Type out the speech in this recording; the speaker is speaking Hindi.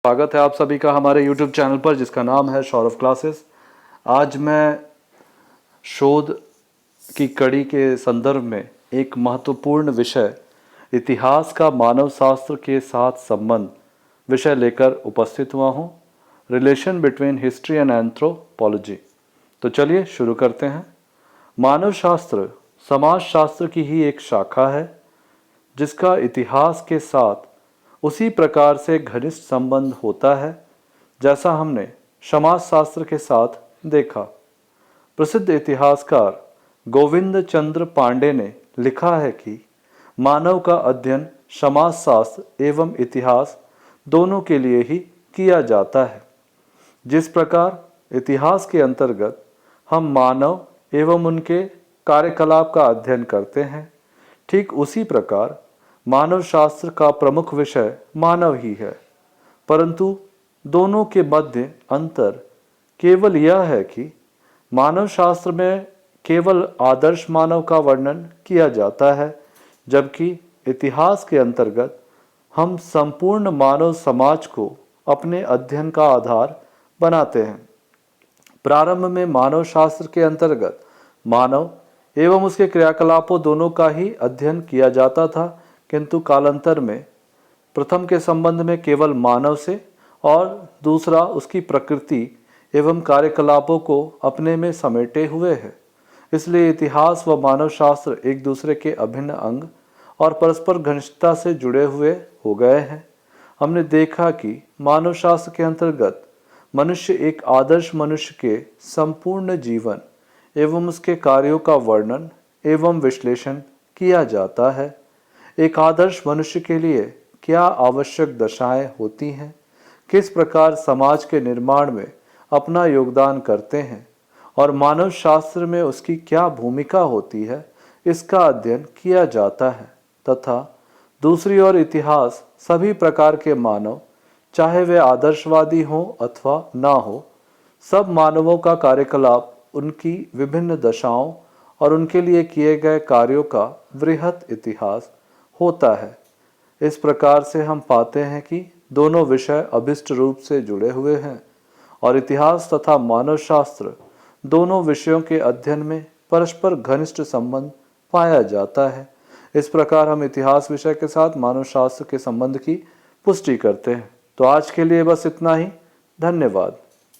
स्वागत है आप सभी का हमारे YouTube चैनल पर जिसका नाम है सौरभ क्लासेस। आज मैं शोध की कड़ी के संदर्भ में एक महत्वपूर्ण विषय इतिहास का मानव शास्त्र के साथ संबंध विषय लेकर उपस्थित हुआ हूँ। Relation between history and anthropology. तो चलिए शुरू करते हैं। मानव शास्त्र समाज शास्त्र की ही एक शाखा है जिसका इतिहास के साथ उसी प्रकार से घनिष्ठ संबंध होता है जैसा हमने समाज शास्त्र के साथ देखा। प्रसिद्ध इतिहासकार गोविंद चंद्र पांडे ने लिखा है कि मानव का अध्ययन समाज शास्त्र एवं इतिहास दोनों के लिए ही किया जाता है। जिस प्रकार इतिहास के अंतर्गत हम मानव एवं उनके कार्यकलाप का अध्ययन करते हैं, ठीक उसी प्रकार मानव शास्त्र का प्रमुख विषय मानव ही है। परंतु दोनों के मध्य अंतर केवल यह है कि मानव शास्त्र में केवल आदर्श मानव का वर्णन किया जाता है, जबकि इतिहास के अंतर्गत हम संपूर्ण मानव समाज को अपने अध्ययन का आधार बनाते हैं। प्रारंभ में मानव शास्त्र के अंतर्गत मानव एवं उसके क्रियाकलापों दोनों का ही अध्ययन किया जाता था, किंतु कालांतर में प्रथम के संबंध में केवल मानव से और दूसरा उसकी प्रकृति एवं कार्यकलापों को अपने में समेटे हुए है। इसलिए इतिहास व मानव शास्त्र एक दूसरे के अभिन्न अंग और परस्पर घनिष्ठता से जुड़े हुए हो गए हैं। हमने देखा कि मानव शास्त्र के अंतर्गत मनुष्य एक आदर्श मनुष्य के संपूर्ण जीवन एवं उसके कार्यों का वर्णन एवं विश्लेषण किया जाता है। एक आदर्श मनुष्य के लिए क्या आवश्यक दशाएं होती हैं, किस प्रकार समाज के निर्माण में अपना योगदान करते हैं और मानव शास्त्र में उसकी क्या भूमिका होती है, इसका अध्ययन किया जाता है। तथा दूसरी ओर इतिहास सभी प्रकार के मानव, चाहे वे आदर्शवादी हों अथवा ना हो, सब मानवों का कार्यकलाप, उनकी विभिन्न दशाओं और उनके लिए किए गए कार्यों का वृहत इतिहास होता है। इस प्रकार से हम पाते हैं कि दोनों विषय अभिष्ट रूप से जुड़े हुए हैं और इतिहास तथा मानव शास्त्र दोनों विषयों के अध्ययन में परस्पर घनिष्ठ संबंध पाया जाता है। इस प्रकार हम इतिहास विषय के साथ मानव शास्त्र के संबंध की पुष्टि करते हैं। तो आज के लिए बस इतना ही। धन्यवाद।